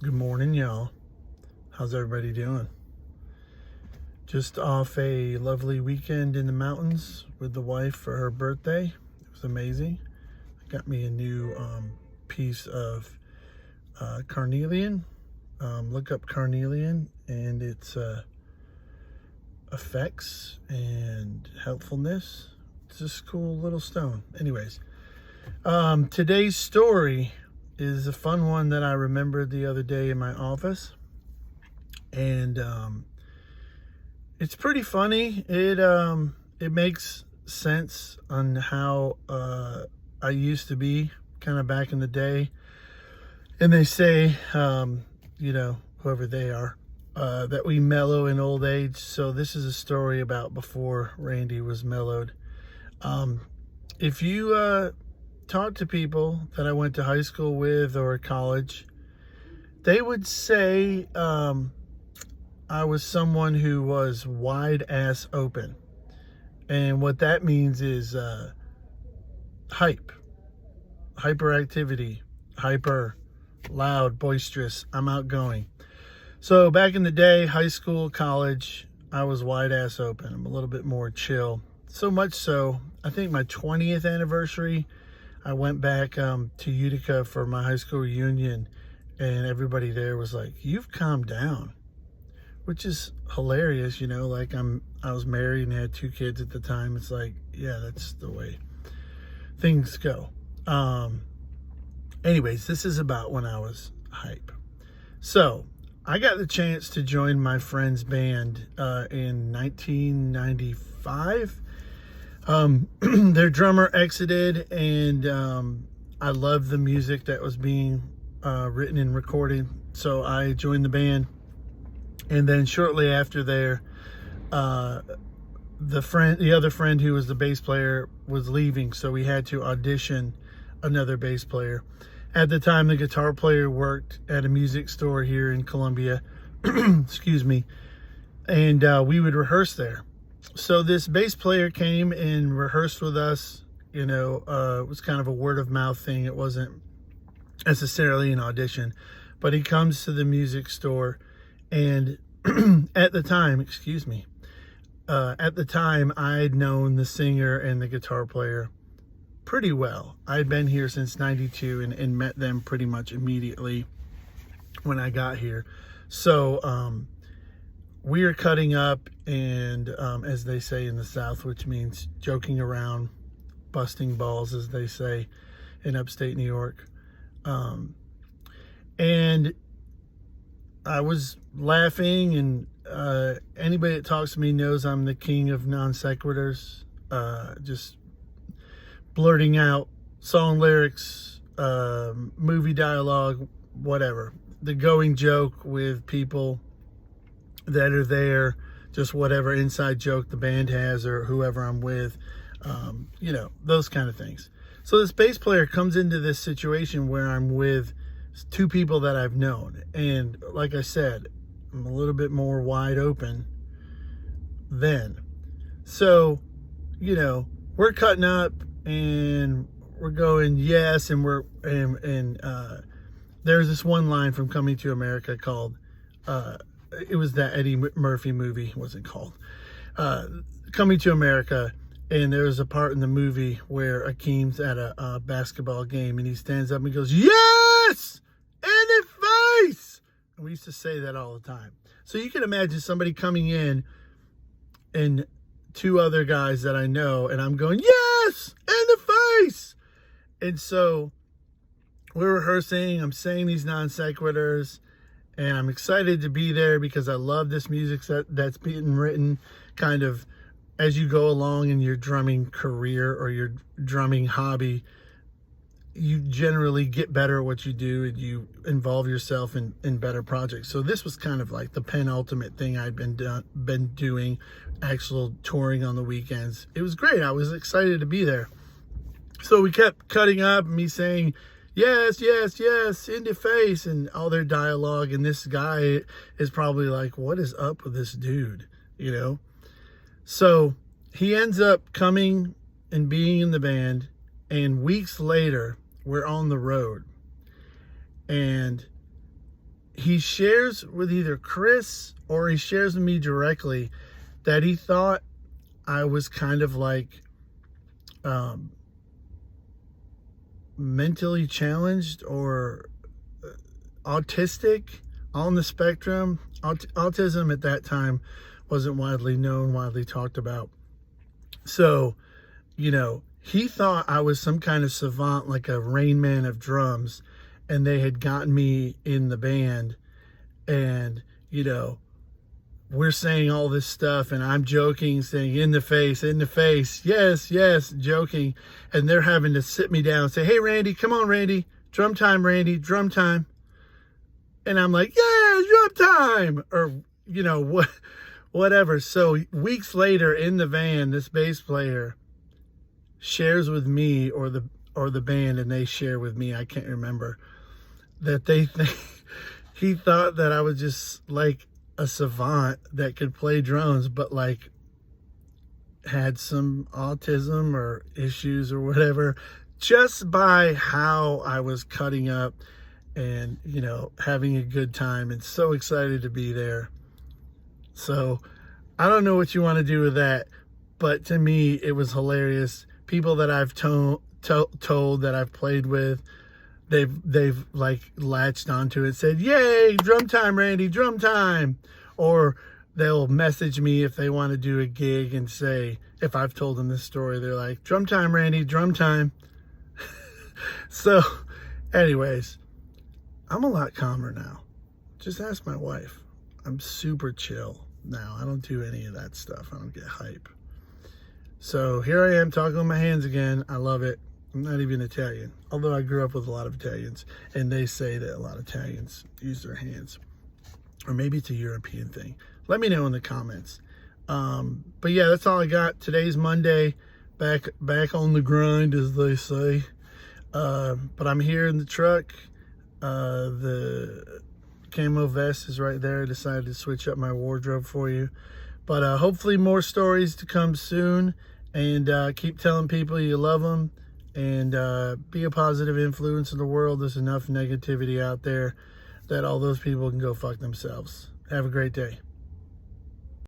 Good morning, y'all. How's everybody doing? Just off a lovely weekend in the mountains with the wife for her birthday. It was amazing. Got me a new piece of carnelian. Look up carnelian and its effects and helpfulness. It's just a cool little stone. Anyways, today's story is a fun one that I remembered the other day in my office. And it's pretty funny. It makes sense on how I used to be kind of back in the day. And they say, whoever they are, that we mellow in old age. So this is a story about before Randy was mellowed. If you talk to people that I went to high school with or college, they would say I was someone who was wide ass open. And what that means is hyperactivity, hyper, loud, boisterous. I'm outgoing. So back in the day, high school, college, I was wide ass open. I'm a little bit more chill. So much so, I think my 20th anniversary, I went back to Utica for my high school reunion, and everybody there was like, "You've calmed down," which is hilarious, like I was married and had 2 kids at the time. It's like, yeah, that's the way things go. Anyways, this is about when I was hype. So I got the chance to join my friend's band in 1995. Their drummer exited, and I loved the music that was being written and recorded. So I joined the band. And then shortly after there, the other friend who was the bass player was leaving, so we had to audition another bass player. At the time, the guitar player worked at a music store here in Columbia, excuse me, and we would rehearse there. So this bass player came and rehearsed with us. It was kind of a word of mouth thing. It wasn't necessarily an audition, but he comes to the music store. And at the time, I'd known the singer and the guitar player pretty well. I'd been here since 92 and met them pretty much immediately when I got here. So we are cutting up and, as they say in the South, which means joking around, busting balls, as they say in upstate New York. And I was laughing, and anybody that talks to me knows I'm the king of non sequiturs, just blurting out song lyrics, movie dialogue, whatever. The going joke with people that are there, just whatever inside joke the band has or whoever I'm with, those kind of things. So this bass player comes into this situation where I'm with 2 people that I've known, and like I said, I'm a little bit more wide open then. So we're cutting up and we're going yes, and there's this one line from Coming to America called it was that Eddie Murphy movie, what's it called, Coming to America. And there's a part in the movie where Akeem's at a basketball game, and he stands up and goes, "Yes! In the face!" And we used to say that all the time. So you can imagine somebody coming in and 2 other guys that I know, and I'm going, "Yes! In the face!" And so we're rehearsing. I'm saying these non sequiturs, and I'm excited to be there because I love this music that's being written kind of as you go along in your drumming career or your drumming hobby. You generally get better at what you do, and you involve yourself in better projects. So this was kind of like the penultimate thing I'd been doing, actual touring on the weekends. It was great. I was excited to be there. So we kept cutting up, me saying, "Yes, yes, yes, in the face," and all their dialogue. And this guy is probably like, "What is up with this dude?" So he ends up coming and being in the band, and weeks later, we're on the road. And he shares with either Chris or he shares with me directly that he thought I was kind of like mentally challenged or autistic on the spectrum. Autism at that time wasn't widely known, widely talked about. So, you know, he thought I was some kind of savant, like a Rain Man of drums, and they had gotten me in the band, and, you know, we're saying all this stuff, and I'm joking, saying in the face, yes, yes, joking, and they're having to sit me down and say, hey, Randy, come on, Randy, drum time, Randy, drum time. And I'm like, yeah, drum time, or, you know, whatever. So weeks later in the van, this bass player shares with me, or the band, and they share with me, I can't remember, that they think he thought that I was just like a savant that could play drums, but like had some autism or issues or whatever, just by how I was cutting up and, you know, having a good time and so excited to be there. So I don't know what you want to do with that, but to me it was hilarious. People that I've told that I've played with, they've like latched onto it, said, yay, drum time, Randy, drum time. Or they'll message me if they want to do a gig and say, if I've told them this story, they're like, drum time, Randy, drum time. So anyways, I'm a lot calmer now. Just ask my wife. I'm super chill now. I don't do any of that stuff. I don't get hype. So here I am talking with my hands again. I love it. I'm not even Italian, although I grew up with a lot of Italians, and they say that a lot of Italians use their hands. Or maybe it's a European thing. Let me know in the comments. But yeah, that's all I got. Today's Monday. Back on the grind, as they say. But I'm here in the truck. The camo vest is right there. I decided to switch up my wardrobe for you. But hopefully more stories to come soon. And keep telling people you love them. And be a positive influence in the world. There's enough negativity out there that all those people can go fuck themselves. Have a great day.